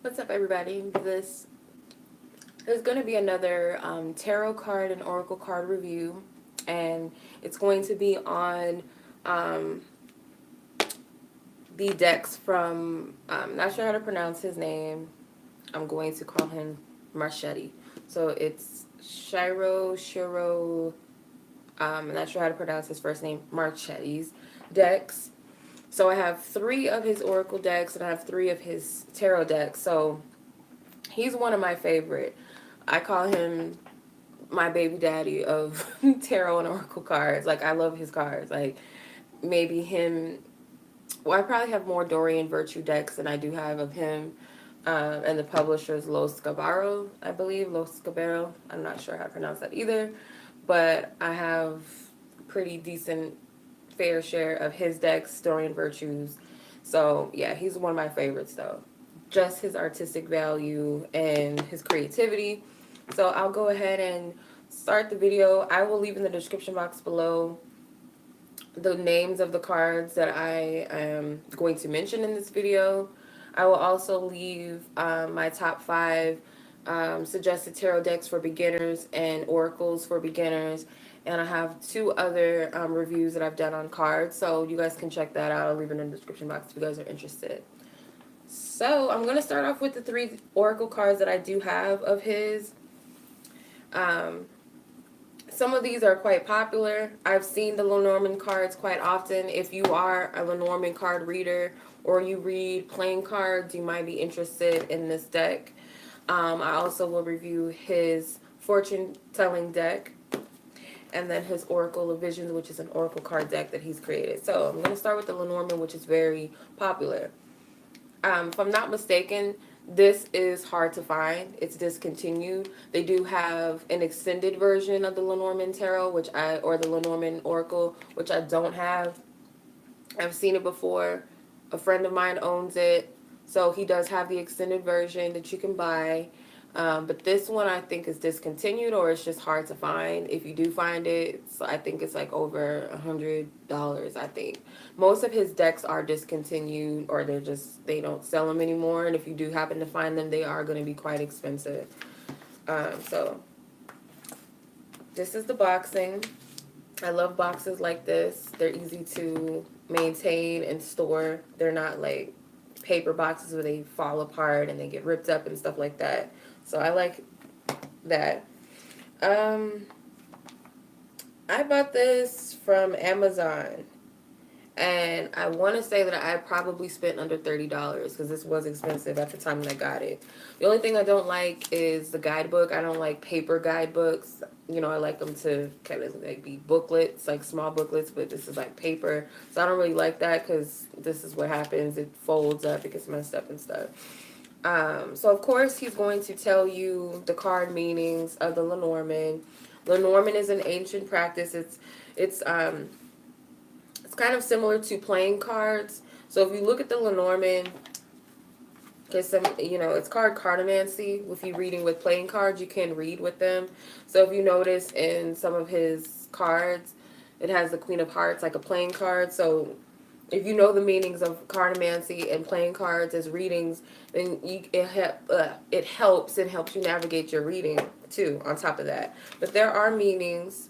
What's up, everybody? This is going to be another tarot card and oracle card review, and it's going to be on um, the decks from, I'm not sure how to pronounce his name. I'm going to call him Marchetti. So it's Ciro, I'm not sure how to pronounce his first name, Marchetti's decks. So I have 3 of his oracle decks, and I have 3 of his tarot decks. So he's one of my favorite. I call him my baby daddy of tarot and oracle cards. Like, I love his cards. Like, maybe him. Well, I probably have more Dorian Virtue decks than I do have of him. And the publisher's Los Scabaro, I believe. Los Scabaro. I'm not sure how to pronounce that either. But I have pretty decent fair share of his decks, Dorian Virtues. So, yeah, he's one of my favorites, though. Just his artistic value and his creativity. So I'll go ahead and start the video. I will leave in the description box below the names of the cards that I am going to mention in this video. I will also leave my top 5 suggested tarot decks for beginners and oracles for beginners. And I have 2 other reviews that I've done on cards, so you guys can check that out. I'll leave it in the description box if you guys are interested. So I'm going to start off with the 3 oracle cards that I do have of his. Some of these are quite popular. I've seen the Lenormand cards quite often. If you are a Lenormand card reader or you read playing cards, you might be interested in this deck. I also will review his fortune-telling deck and then his Oracle of Visions, which is an oracle card deck that he's created. So I'm going to start with the Lenormand, which is very popular. If I'm not mistaken, this is hard to find. It's discontinued. They do have an extended version of the Lenormand Tarot, or the Lenormand Oracle, which I don't have. I've seen it before. A friend of mine owns it, so he does have the extended version that you can buy. But this one I think is discontinued, or it's just hard to find. If you do find it, I think it's like over $100, I think. Most of his decks are discontinued, or they don't sell them anymore. And if you do happen to find them, they are going to be quite expensive. So this is the boxing. I love boxes like this. They're easy to maintain and store. They're not like paper boxes where they fall apart and they get ripped up and stuff like that. So I like that. I bought this from Amazon, and I want to say that I probably spent under $30 because this was expensive at the time that I got it. The only thing I don't like is the guidebook. I don't like paper guidebooks. You know, I like them to kind of like be booklets, like small booklets, but this is like paper. So I don't really like that because this is what happens. It folds up, it gets messed up and stuff. So of course he's going to tell you the card meanings of the Lenormand. Lenormand is an ancient practice. It's kind of similar to playing cards. So if you look at the Lenormand, it's called cartomancy. If you're reading with playing cards, you can read with them. So if you notice in some of his cards, it has the Queen of Hearts like a playing card. So if you know the meanings of cartomancy and playing cards as readings, then it helps you navigate your reading too, on top of that. But there are meanings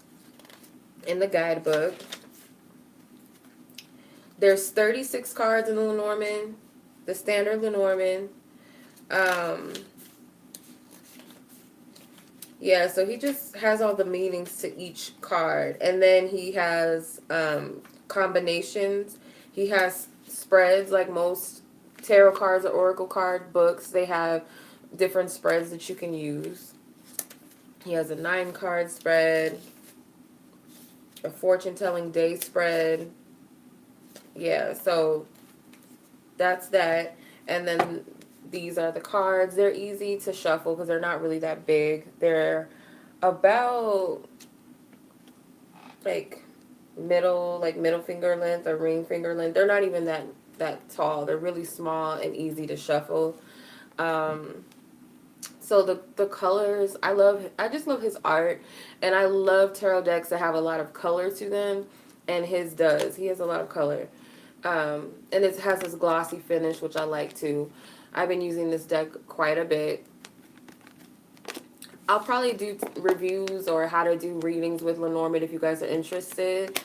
in the guidebook. There's 36 cards in the Lenormand, the standard Lenormand. Yeah, so he just has all the meanings to each card. And then he has combinations. He has spreads like most tarot cards or oracle card books. They have different spreads that you can use. He has a 9-card spread, a fortune-telling day spread. Yeah, so that's that. And then these are the cards. They're easy to shuffle because they're not really that big. They're about like middle finger length or ring finger length. They're not even that tall. They're really small and easy to shuffle. So the colors, I just love his art, and I love tarot decks that have a lot of color to them, and his does. He has a lot of color. And it has this glossy finish, which I like too. I've been using this deck quite a bit. I'll probably do reviews or how to do readings with Lenormand if you guys are interested.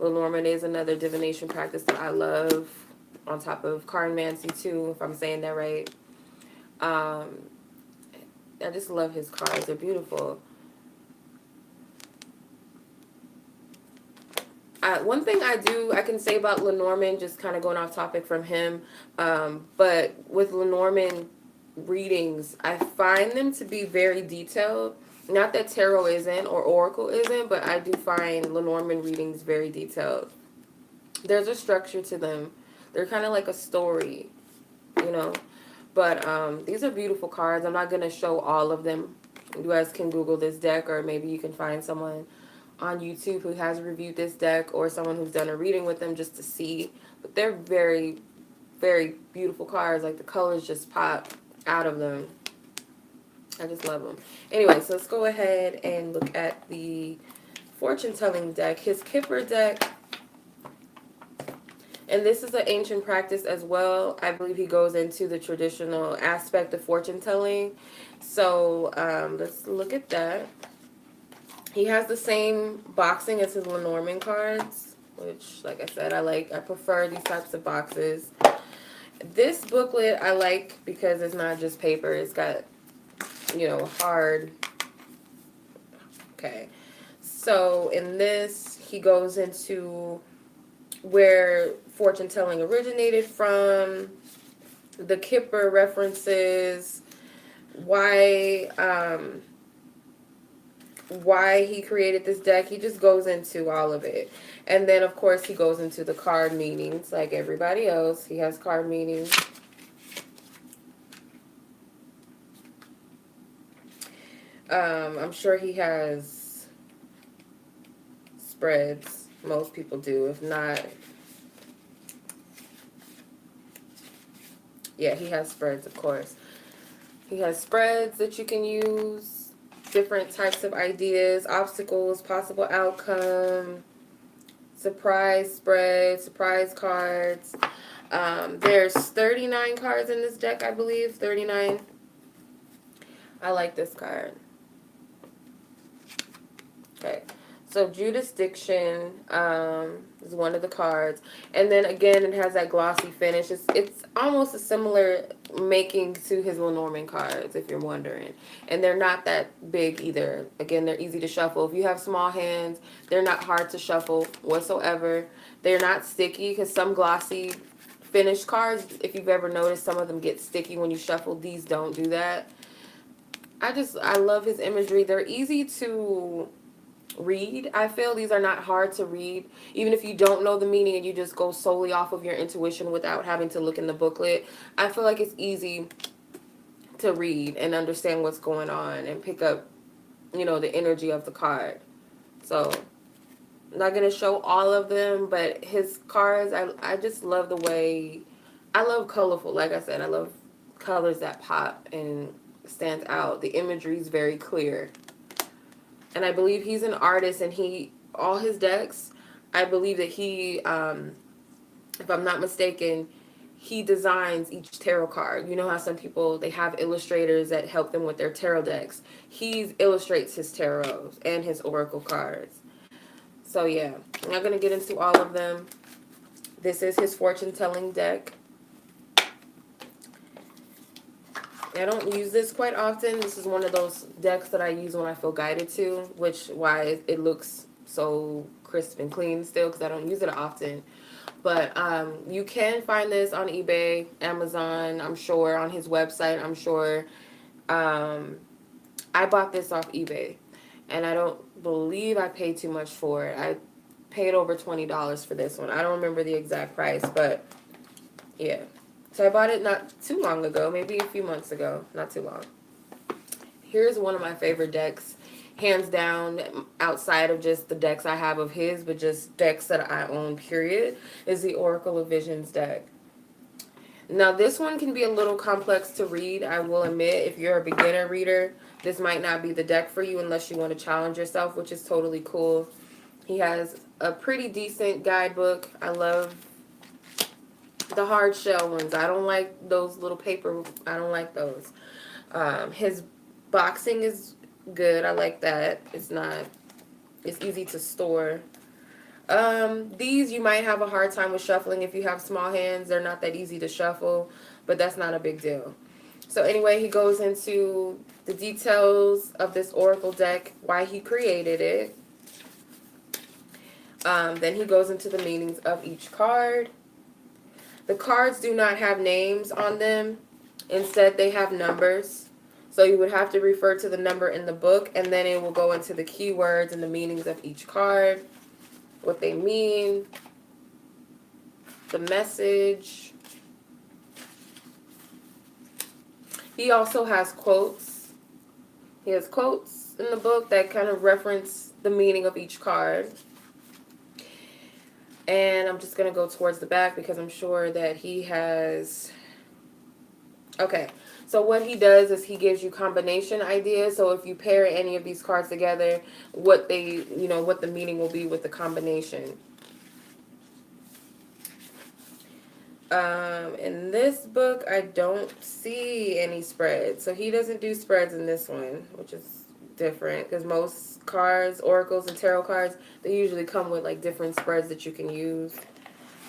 Lenormand is another divination practice that I love, on top of cardmancy too, if I'm saying that right. I just love his cards. They're beautiful. One thing I can say about Lenormand, just kind of going off topic from him, but with Lenormand readings, I find them to be very detailed. Not that tarot isn't or oracle isn't, but I do find Lenormand readings very detailed. There's a structure to them. They're kind of like a story, you know. But these are beautiful cards. I'm not going to show all of them. You guys can Google this deck, or maybe you can find someone on YouTube who has reviewed this deck, or someone who's done a reading with them just to see. But they're very, very beautiful cards. Like, the colors just pop out of them. I just love them. Anyway, so let's go ahead and look at the fortune-telling deck. His Kipper deck. And this is an ancient practice as well. I believe he goes into the traditional aspect of fortune-telling. So let's look at that. He has the same boxing as his Lenormand cards, which, like I said, I prefer these types of boxes. This booklet I like because it's not just paper. It's got, you know, hard. Okay. So in this, he goes into where fortune telling originated from, the Kipper references, why he created this deck. He just goes into all of it. And then, of course, he goes into the card meanings like everybody else. He has card meanings. I'm sure he has spreads. Most people do. If not, yeah, he has spreads, of course. He has spreads that you can use, different types of ideas, obstacles, possible outcome, surprise spread, surprise cards. There's 39 cards in this deck, I believe. 39. I like this card. Okay. So jurisdiction is one of the cards. And then again, it has that glossy finish. It's almost a similar making to his Lenormand cards, if you're wondering. And they're not that big either. Again, they're easy to shuffle. If you have small hands, they're not hard to shuffle whatsoever. They're not sticky, because some glossy finished cards, if you've ever noticed, some of them get sticky when you shuffle. These don't do that. I love his imagery. They're easy to read. I feel these are not hard to read, even if you don't know the meaning and you just go solely off of your intuition without having to look in the booklet. I feel like it's easy to read and understand what's going on and pick up, you know, the energy of the card. So I'm not going to show all of them, but his cards, I just love the way, I love colorful. Like I said, I love colors that pop and stand out. The imagery is very clear. And I believe he's an artist, and all his decks, I believe that he, if I'm not mistaken, he designs each tarot card. You know how some people, they have illustrators that help them with their tarot decks. He illustrates his tarots and his oracle cards. So yeah, I'm not going to get into all of them. This is his fortune-telling deck. I don't use this quite often. This is one of those decks that I use when I feel guided to, which why it looks so crisp and clean still, because I don't use it often. But you can find this on eBay, Amazon, I'm sure, on his website, I'm sure. I bought this off eBay, and I don't believe I paid too much for it. I paid over $20 for this one. I don't remember the exact price, but yeah. So I bought it not too long ago, maybe a few months ago, not too long. Here's one of my favorite decks, hands down, outside of just the decks I have of his, but just decks that I own, period, is the Oracle of Visions deck. Now, this one can be a little complex to read, I will admit. If you're a beginner reader, this might not be the deck for you unless you want to challenge yourself, which is totally cool. He has a pretty decent guidebook. I love The hard shell ones. I don't like those little paper. I don't like those. His boxing is good. I like that. It's easy to store. These you might have a hard time with shuffling if you have small hands. They're not that easy to shuffle, but that's not a big deal. So anyway, he goes into the details of this oracle deck, why he created it. Then he goes into the meanings of each card. The cards do not have names on them. Instead, they have numbers. So you would have to refer to the number in the book, and then it will go into the keywords and the meanings of each card, what they mean, the message. He also has quotes. He has quotes in the book that kind of reference the meaning of each card. And I'm just going to go towards the back because I'm sure that he has... Okay, so what he does is he gives you combination ideas. So if you pair any of these cards together, what what the meaning will be with the combination. In this book, I don't see any spreads. So he doesn't do spreads in this one, which is different because most cards, oracles, and tarot cards, they usually come with like different spreads that you can use.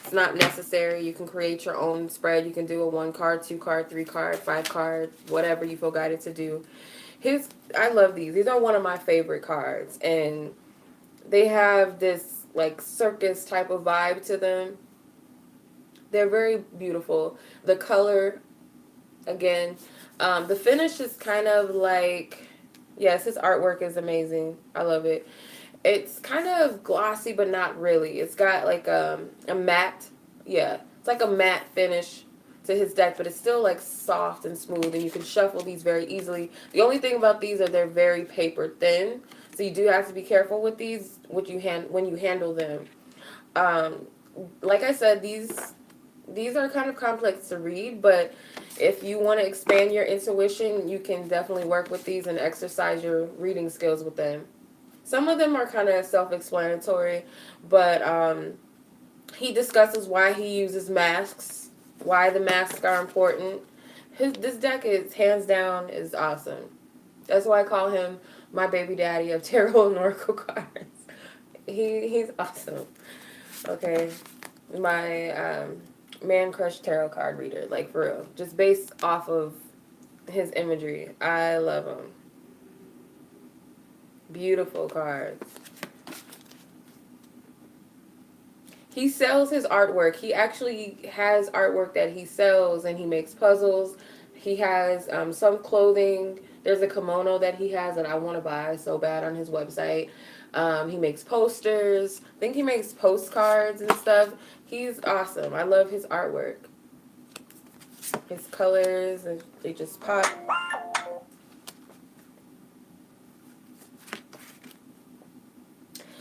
It's not necessary. You can create your own spread. You can do a 1 card, 2 card, 3 card, 5 card, whatever you feel guided to do. I love these. These are one of my favorite cards, and they have this like circus type of vibe to them. They're very beautiful. The color, again, the finish is kind of like, yes, his artwork is amazing. I love it. It's kind of glossy, but not really. It's got like a matte, yeah, it's like a matte finish to his deck, but it's still like soft and smooth, and you can shuffle these very easily. The only thing about these are they're very paper thin, so you do have to be careful with these when you handle them. Like I said, these are kind of complex to read, but if you want to expand your intuition, you can definitely work with these and exercise your reading skills with them. Some of them are kind of self-explanatory, but he discusses why he uses masks, why the masks are important. This deck is, hands down, is awesome. That's why I call him my baby daddy of tarot and oracle cards. He's awesome. Okay, my man crush tarot card reader, like for real, just based off of his imagery. I love him. Beautiful cards. He sells his artwork. He actually has artwork that he sells, and he makes puzzles. He has some clothing. There's a kimono that he has that I want to buy so bad on his website. He makes posters. I think he makes postcards and stuff. He's awesome. I love his artwork. His colors, they just pop.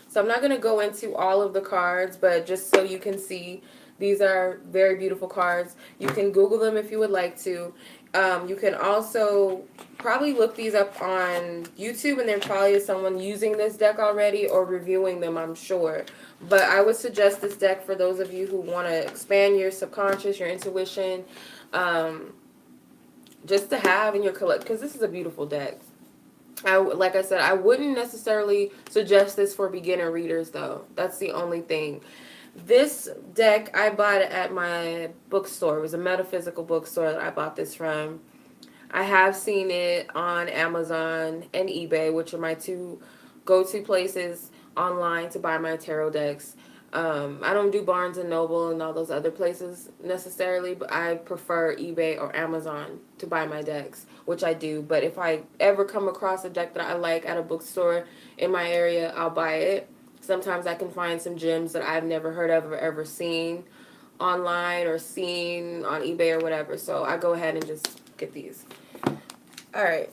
So I'm not going to go into all of the cards, but just so you can see, these are very beautiful cards. You can Google them if you would like to. You can also probably look these up on YouTube, and there probably is someone using this deck already or reviewing them, I'm sure. But I would suggest this deck for those of you who want to expand your subconscious, your intuition, just to have in your collect, because this is a beautiful deck. Like I said, I wouldn't necessarily suggest this for beginner readers, though. That's the only thing. This deck, I bought it at my bookstore. It was a metaphysical bookstore that I bought this from. I have seen it on Amazon and eBay, which are my two go-to places online to buy my tarot decks. I don't do Barnes and Noble and all those other places necessarily, but I prefer eBay or Amazon to buy my decks, which I do. But if I ever come across a deck that I like at a bookstore in my area, I'll buy it. Sometimes I can find some gems that I've never heard of or ever seen online or seen on eBay or whatever. So I go ahead and just get these. All right.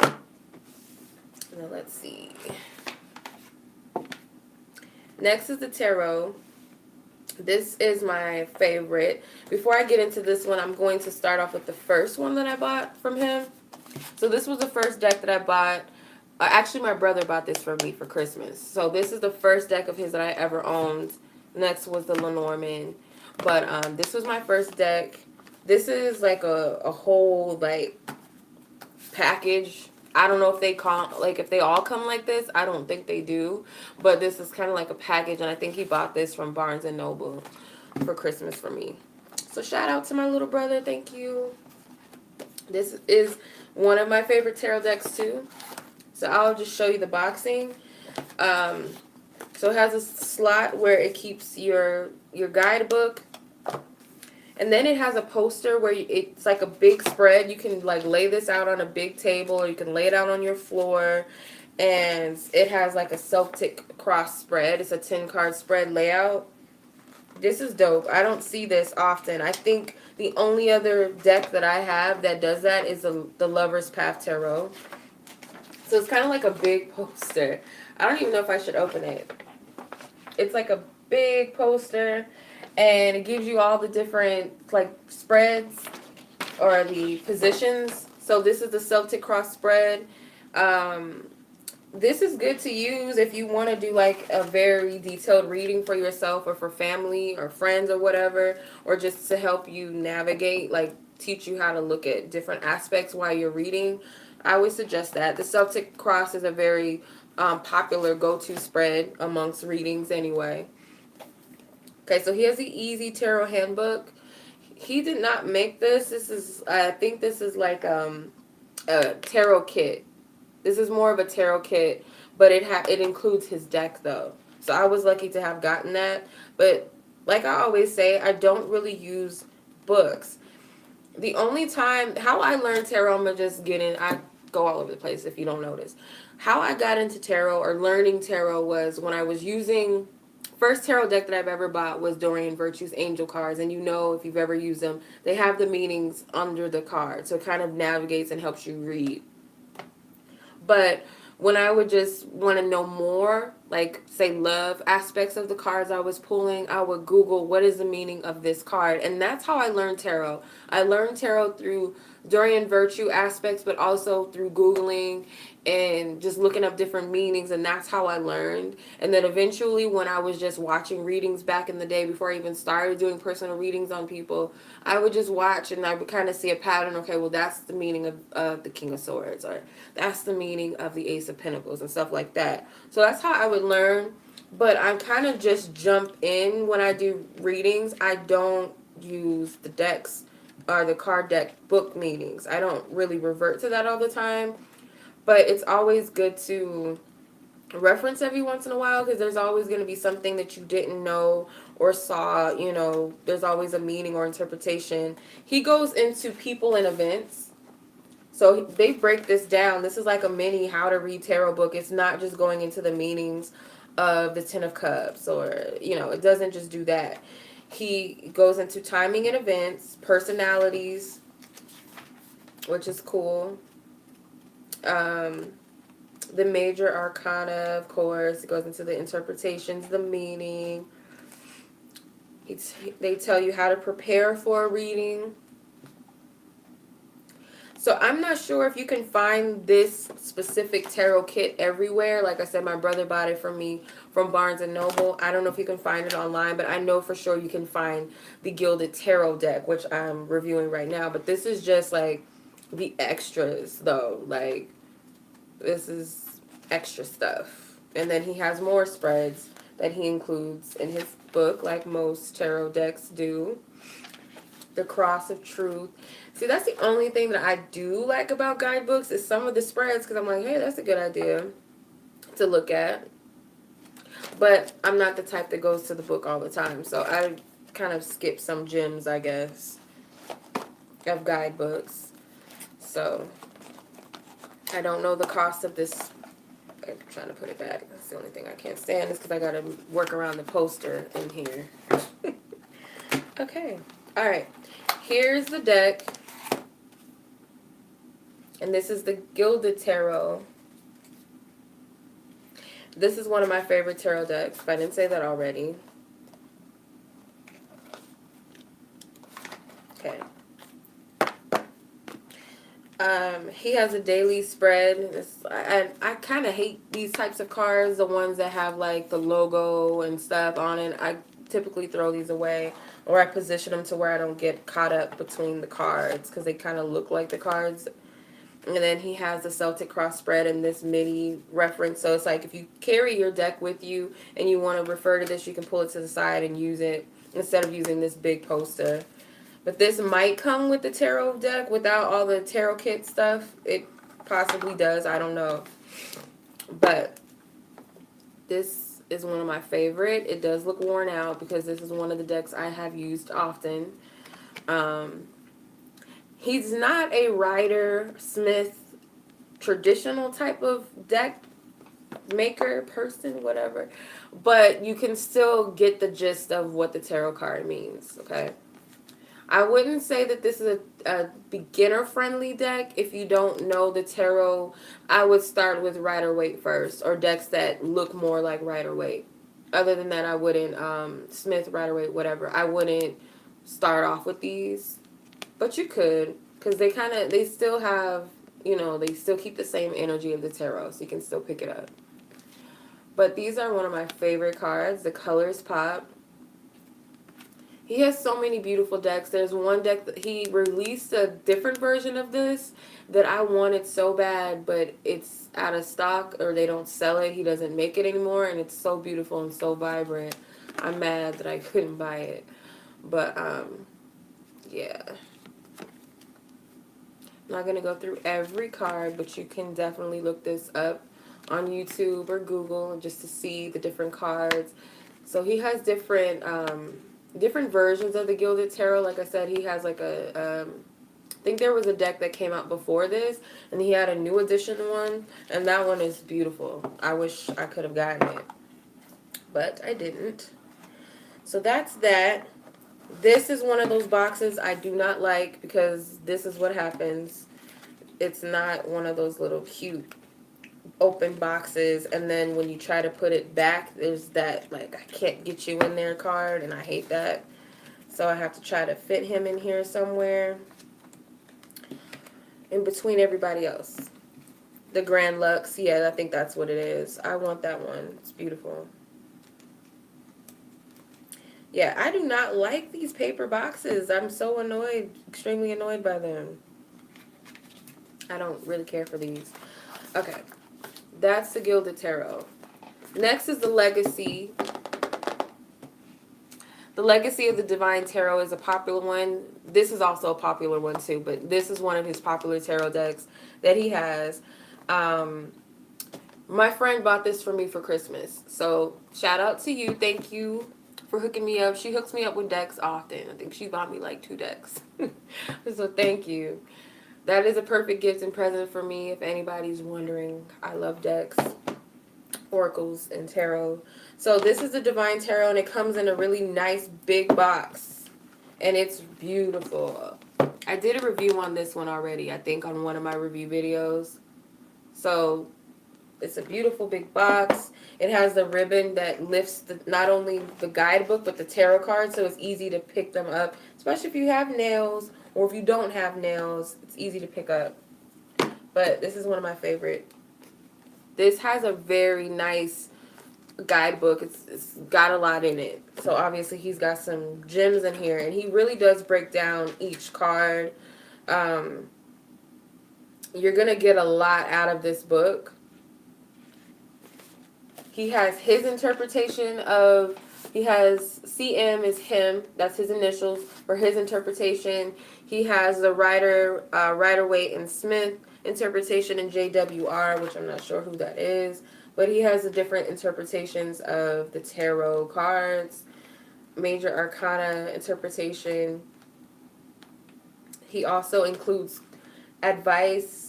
Now let's see. Next is the tarot. This is my favorite. Before I get into this one, I'm going to start off with the first one that I bought from him. So this was the first deck that I bought. Actually, my brother bought this for me for Christmas. So this is the first deck of his that I ever owned. Next was the Lenormand. But this was my first deck. This is like a whole like package. I don't know if they call like if they all come like this. I don't think they do, but this is kind of like a package, and I think he bought this from Barnes and Noble for Christmas for me. So shout out to my little brother. Thank you. This is one of my favorite tarot decks too. So I'll just show you the boxing. So it has a slot where it keeps your guidebook. And then it has a poster where it's like a big spread. You can like lay this out on a big table, or you can lay it out on your floor. And it has like a Celtic cross spread. It's a 10-card spread layout. This is dope. I don't see this often. I think the only other deck that I have that does that is the Lover's Path Tarot. So it's kind of like a big poster. I don't even know if I should open it. It's like a big poster, and it gives you all the different like spreads or the positions. So this is the Celtic cross spread. This is good to use if you want to do like a very detailed reading for yourself or for family or friends or whatever, or just to help you navigate, like teach you how to look at different aspects while you're reading. I would suggest that. The Celtic cross is a very popular go-to spread amongst readings anyway. Okay, so here's the Easy Tarot Handbook. He did not make this. This is, I think this is like a tarot kit. This is more of a tarot kit, but it includes his deck though. So I was lucky to have gotten that. But like I always say, I don't really use books. The only time, how I learned tarot, I'm going to just get in, I go all over the place if you don't notice. How I got into tarot or learning tarot was when I was using, first tarot deck that I've ever bought was Dorian Virtue's Angel cards. And you know, if you've ever used them, they have the meanings under the card. So it kind of navigates and helps you read. But when I would just want to know more, like say love aspects of the cards I was pulling, I would Google what is the meaning of this card. And that's how I learned tarot. I learned tarot through Dorian Virtue aspects, but also through Googling and just looking up different meanings, and that's how I learned. And then eventually when I was just watching readings back in the day before I even started doing personal readings on people, I would just watch and I would kind of see a pattern. Okay, well that's the meaning of the King of Swords, or that's the meaning of the Ace of Pentacles and stuff like that. So that's how I would learn. But I kind of just jump in when I do readings. I don't use the decks or the card deck book meanings. I don't really revert to that all the time. But it's always good to reference every once in a while, because there's always going to be something that you didn't know or saw. You know, there's always a meaning or interpretation. He goes into people and events. So they break this down. This is like a mini how to read tarot book. It's not just going into the meanings of the Ten of Cups, or, you know, it doesn't just do that. He goes into timing and events, personalities, which is cool. The major arcana, of course. It goes into the interpretations, the meaning. They tell you how to prepare for a reading. So I'm not sure if you can find this specific tarot kit everywhere. Like I said, my brother bought it for me from Barnes and Noble. I don't know if you can find it online, but I know for sure you can find the Gilded Tarot deck, which I'm reviewing right now. But this is just like the extras though. Like, this is extra stuff. And then he has more spreads that he includes in his book, like most tarot decks do. The Cross of Truth. See, that's the only thing that I do like about guidebooks is some of the spreads, because I'm like, hey, that's a good idea to look at. But I'm not the type that goes to the book all the time, so I kind of skip some gems, I guess, of guidebooks. So I don't know the cost of this. I'm trying to put it back. That's the only thing I can't stand, is because I got to work around the poster in here. Okay. All right. Here's the deck. And this is the Gilded Tarot. This is one of my favorite tarot decks, if I didn't say that already. Okay. He has a daily spread. I kind of hate these types of cards, the ones that have like the logo and stuff on it. typically throw these away, or I position them to where I don't get caught up between the cards because they kind of look like the cards. And then he has the Celtic cross spread and this MIDI reference. So it's like if you carry your deck with you and you want to refer to this, you can pull it to the side and use it instead of using this big poster. But this might come with the tarot deck without all the tarot kit stuff. It possibly does. I don't know. But this is one of my favorite. It does look worn out because this is one of the decks I have used often. He's not a Rider Smith traditional type of deck maker person, whatever, but you can still get the gist of what the tarot card means, okay? I wouldn't say that this is a beginner-friendly deck. If you don't know the tarot, I would start with Rider-Waite first, or decks that look more like Rider-Waite. Other than that, I wouldn't, Smith, Rider-Waite, whatever. I wouldn't start off with these. But you could, because they still have, they still keep the same energy of the tarot, so you can still pick it up. But these are one of my favorite cards. The colors pop. He has so many beautiful decks. There's one deck that he released a different version of this that I wanted so bad, but it's out of stock or they don't sell it. He doesn't make it anymore, and it's so beautiful and so vibrant. I'm mad that I couldn't buy it. But, yeah. I'm not going to go through every card, but you can definitely look this up on YouTube or Google just to see the different cards. So he has different versions of the Gilded Tarot. Like I said, he has like I think there was a deck that came out before this, and he had a new edition one, and that one is beautiful. I wish I could have gotten it, but I didn't. So that's that. This is one of those boxes I do not like because this is what happens. It's not one of those little cute open boxes, and then when you try to put it back, there's that, like, I can't get you in there card, and I hate that. So I have to try to fit him in here somewhere in between everybody else. The Grand Lux, yeah, I think that's what it is. I want that one. It's beautiful. Yeah, I do not like these paper boxes. I'm so annoyed, extremely annoyed by them. I don't really care for these. Okay, that's the Gilded Tarot. Next is the Legacy. The Legacy of the Divine Tarot is a popular one. This is also a popular one too, but this is one of his popular tarot decks that he has. My friend bought this for me for Christmas. So shout out to you. Thank you for hooking me up. She hooks me up with decks often. I think she bought me like 2 decks. So thank you. That is a perfect gift and present for me if anybody's wondering. I love decks, oracles, and tarot. So this is the Divine Tarot, and it comes in a really nice big box. And it's beautiful. I did a review on this one already, I think, on one of my review videos. So it's a beautiful big box. It has the ribbon that lifts not only the guidebook, but the tarot cards, so it's easy to pick them up, especially if you have nails, or if you don't have nails, it's easy to pick up. But this is one of my favorite. This has a very nice guidebook. It's got a lot in it. So obviously he's got some gems in here, and he really does break down each card. You're going to get a lot out of this book. He has his interpretation of, he has CM is him, that's his initials for his interpretation. He has the Rider-Waite and Smith interpretation in JWR, which I'm not sure who that is. But he has the different interpretations of the tarot cards, major arcana interpretation. He also includes advice,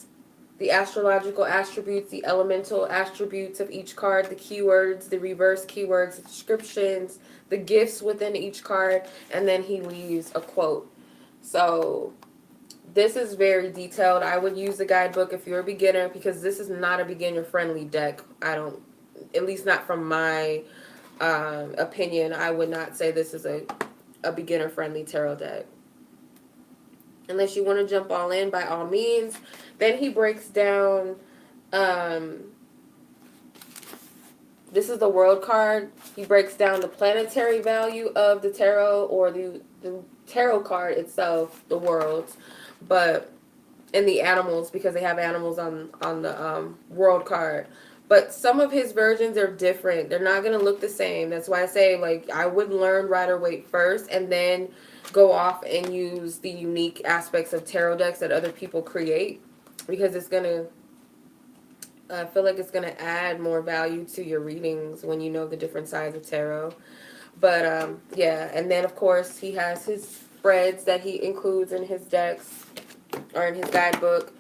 the astrological attributes, the elemental attributes of each card, the keywords, the reverse keywords, the descriptions, the gifts within each card, and then he leaves a quote. So this is very detailed. I would use the guidebook if you're a beginner, because this is not a beginner-friendly deck. At least not from my opinion, I would not say this is a beginner-friendly tarot deck. Unless you want to jump all in, by all means. Then he breaks down This is the world card. He breaks down the planetary value of the tarot, or the tarot card itself, the worlds, but and the animals, because they have animals on the world card. But some of his versions are different. They're not going to look the same. That's why I say, like, I would learn Rider-Waite first and then go off and use the unique aspects of tarot decks that other people create, because it's going to, I feel like it's going to add more value to your readings when you know the different sides of tarot. But, yeah, and then, of course, he has his spreads that he includes in his decks, or in his guidebook.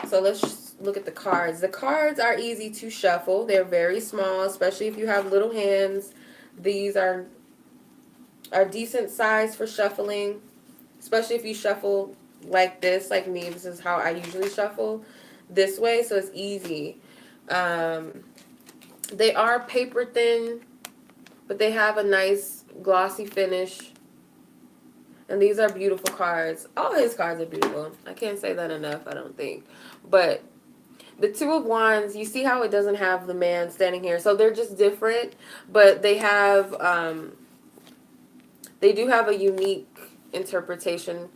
So let's just look at the cards. The cards are easy to shuffle. They're very small, especially if you have little hands. These are decent size for shuffling, especially if you shuffle like this, like me. This is how I usually shuffle, this way, so it's easy. They are paper thin, but they have a nice glossy finish. And these are beautiful cards. All his cards are beautiful. I can't say that enough, I don't think. But the Two of Wands, you see how it doesn't have the man standing here. So they're just different, but they have, they do have a unique interpretation.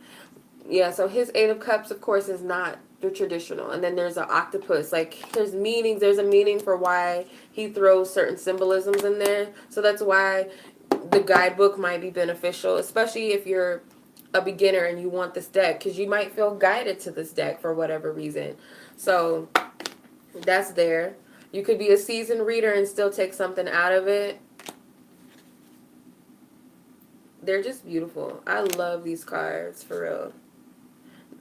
Yeah, so his Eight of Cups, of course, is not the traditional. And then there's an octopus. Like, there's meanings. There's a meaning for why he throws certain symbolisms in there. So that's why the guidebook might be beneficial, especially if you're a beginner and you want this deck, because you might feel guided to this deck for whatever reason. So that's there. You could be a seasoned reader and still take something out of it. They're just beautiful. I love these cards, for real.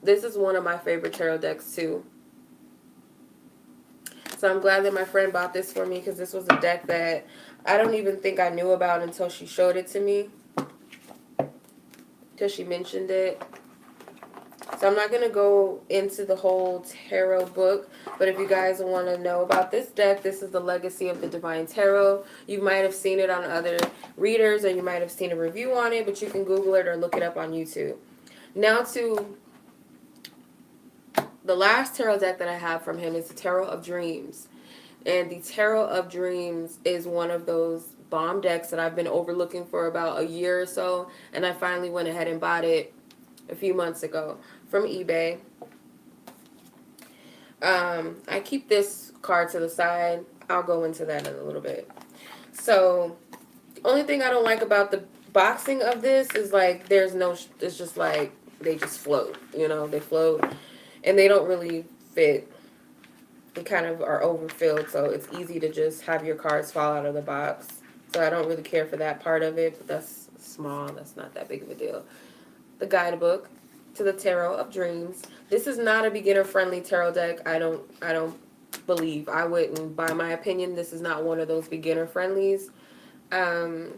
This is one of my favorite tarot decks too. So I'm glad that my friend bought this for me, because this was a deck that I don't even think I knew about until she showed it to me. Until she mentioned it. So I'm not going to go into the whole tarot book, but if you guys want to know about this deck, this is the Legacy of the Divine Tarot. You might have seen it on other readers, or you might have seen a review on it, but you can Google it or look it up on YouTube. Now to the last tarot deck that I have from him is the Tarot of Dreams. And the Tarot of Dreams is one of those bomb decks that I've been overlooking for about a year or so, and I finally went ahead and bought it a few months ago from eBay. I keep this card to the side. I'll go into that in a little bit. So the only thing I don't like about the boxing of this is, like, there's no, it's just like they just float, you know, they float and they don't really fit. They kind of are overfilled, so it's easy to just have your cards fall out of the box. So I don't really care for that part of it, but that's small. That's not that big of a deal. The guidebook to the Tarot of Dreams. This is not a beginner-friendly tarot deck. I don't believe. I wouldn't, by my opinion, this is not one of those beginner-friendlies. So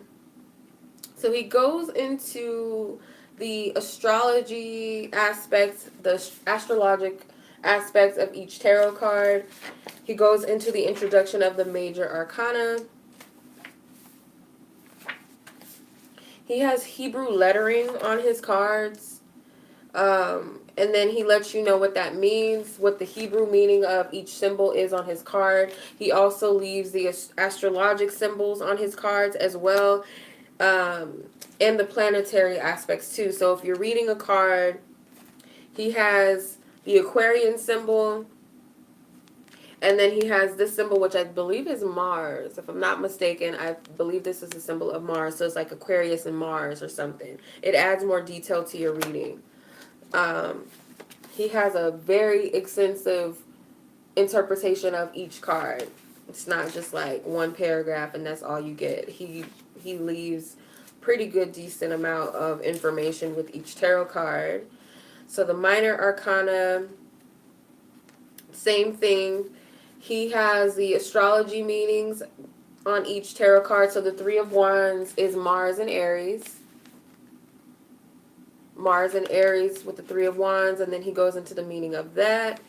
he goes into the astrology aspects, the astrologic aspects of each tarot card. He goes into the introduction of the major arcana. He has Hebrew lettering on his cards. And then he lets you know what that means, what the Hebrew meaning of each symbol is on his card. He also leaves the astrologic symbols on his cards as well, and the planetary aspects too. So if you're reading a card, he has the Aquarian symbol, and then he has this symbol, which I believe is Mars. If I'm not mistaken, I believe this is a symbol of Mars. So it's like Aquarius and Mars or something. It adds more detail to your reading. He has a very extensive interpretation of each card. It's not just like one paragraph and that's all you get. He leaves pretty good, decent amount of information with each tarot card. So the minor arcana, same thing. He has the astrology meanings on each tarot card. So the Three of Wands is Mars and Aries. Mars and Aries with the Three of Wands, and then he goes into the meaning of that.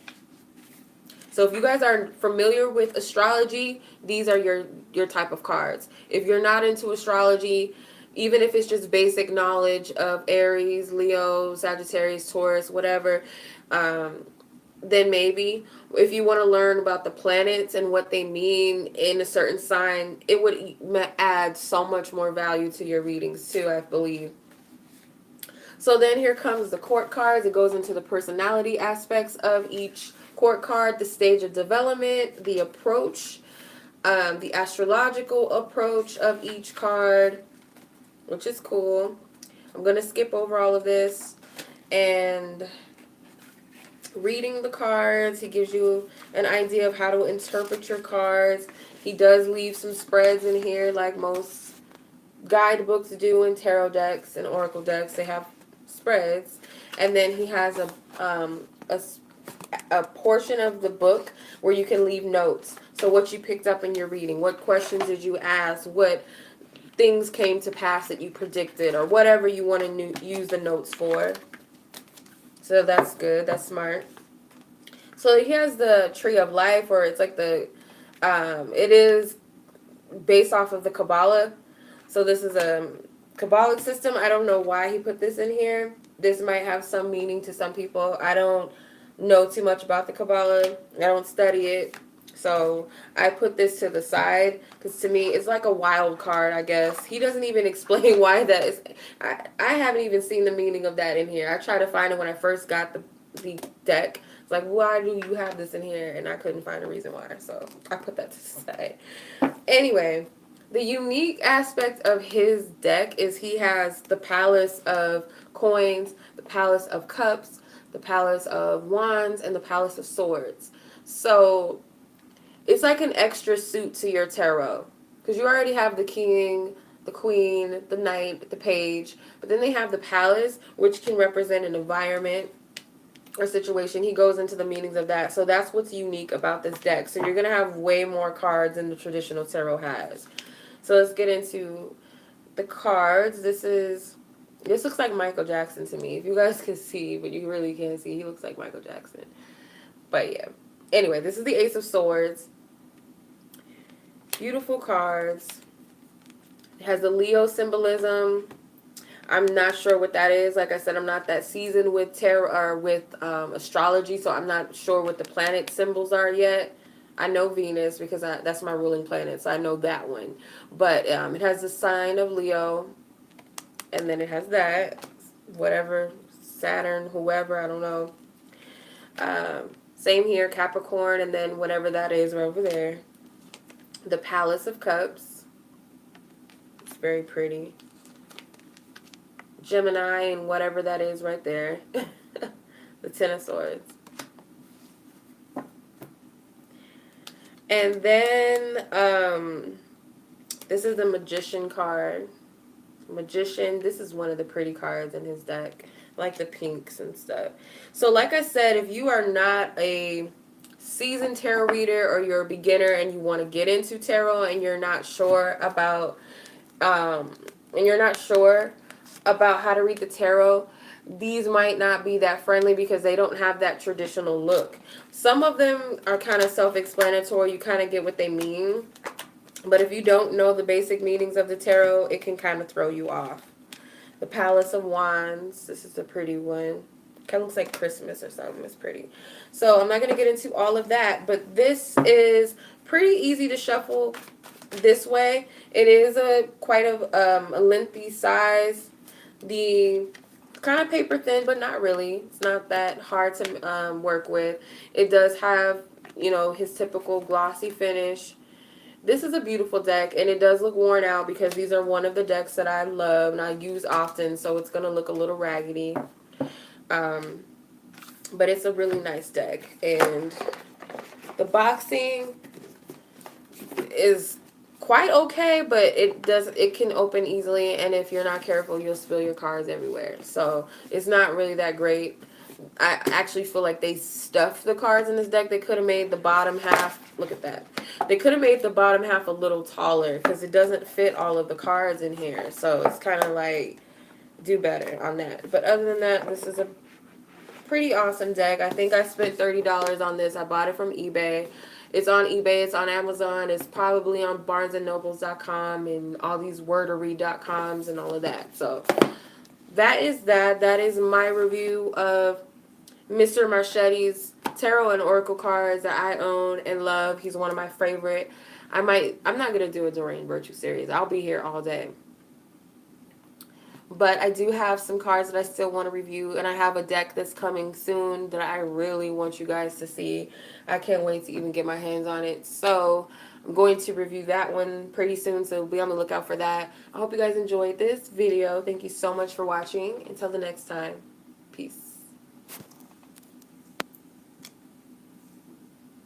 So if you guys are familiar with astrology, these are your type of cards. If you're not into astrology, even if it's just basic knowledge of Aries, Leo, Sagittarius, Taurus, whatever, then maybe. If you want to learn about the planets and what they mean in a certain sign, it would add so much more value to your readings too, I believe. So then here comes the court cards. It goes into the personality aspects of each court card, the stage of development, the approach, the astrological approach of each card, which is cool. I'm going to skip over all of this and reading the cards. He gives you an idea of how to interpret your cards. He does leave some spreads in here like most guidebooks do in tarot decks and oracle decks. They have spreads. And then he has a portion of the book where you can leave notes. So what you picked up in your reading, what questions did you ask, what things came to pass that you predicted, or whatever you want to use the notes for. So that's good. That's smart. So he has the Tree of Life, or it's like the, it is based off of the Kabbalah. So this is a Kabbalic system. I don't know why he put this in here. This might have some meaning to some people. I don't know too much about the Kabbalah. I don't study it. So I put this to the side because to me it's like a wild card, I guess. He doesn't even explain why that is. I haven't even seen the meaning of that in here. I tried to find it when I first got the deck. It's like, why do you have this in here? And I couldn't find a reason why. So I put that to the side. Anyway, the unique aspect of his deck is he has the Palace of Coins, the Palace of Cups, the Palace of Wands, and the Palace of Swords. So it's like an extra suit to your tarot. Because you already have the King, the Queen, the Knight, the Page. But then they have the Palace, which can represent an environment or situation. He goes into the meanings of that. So that's what's unique about this deck. So you're going to have way more cards than the traditional tarot has. So let's get into the cards. This looks like Michael Jackson to me. If you guys can see, but you really can't see, he looks like Michael Jackson. But yeah. Anyway, this is the Ace of Swords. Beautiful cards. It has the Leo symbolism. I'm not sure what that is. Like I said, I'm not that seasoned with tarot or with astrology, so I'm not sure what the planet symbols are yet. I know Venus because that's my ruling planet, so I know that one. But it has the sign of Leo, and then it has that, whatever, Saturn, whoever, I don't know. Same here, Capricorn, and then whatever that is right over there. The Palace of Cups. It's very pretty. Gemini and whatever that is right there. The Ten of Swords. And then this is the Magician card. Magician, this is one of the pretty cards in his deck. Like the pinks and stuff. So like I said, if you are not a seasoned tarot reader or you're a beginner and you want to get into tarot and you're not sure about how to read the tarot, these might not be that friendly because they don't have that traditional look. Some of them are kind of self-explanatory. You kind of get what they mean. But if you don't know the basic meanings of the tarot, it can kind of throw you off. The Palace of Wands. This is a pretty one. Kind of looks like Christmas or something. It's pretty. So I'm not going to get into all of that. But this is pretty easy to shuffle this way. It is quite a lengthy size. The kind of paper thin, but not really. It's not that hard to work with. It does have, his typical glossy finish. This is a beautiful deck, and it does look worn out because these are one of the decks that I love and I use often, so it's going to look a little raggedy. But it's a really nice deck, and the boxing is quite okay, but it can open easily, and if you're not careful, you'll spill your cards everywhere. So it's not really that great. I actually feel like they stuffed the cards in this deck. They could have made the bottom half, look at that. They could have made the bottom half a little taller because it doesn't fit all of the cards in here. So it's kind of like, do better on that. But other than that, this is a pretty awesome deck. I think I spent $30 on this. I bought it from eBay. It's on eBay. It's on Amazon. It's probably on BarnesandNobles.com and all these wordery.coms and all of that. So that is that. That is my review of Mr. Marchetti's tarot and oracle cards that I own and love. He's one of my favorite. I'm not going to do a Doreen Virtue series. I'll be here all day. But I do have some cards that I still want to review, and I have a deck that's coming soon that I really want you guys to see. I can't wait to even get my hands on it. So I'm going to review that one pretty soon, so be on the lookout for that. I hope you guys enjoyed this video. Thank you so much for watching. Until the next time, peace.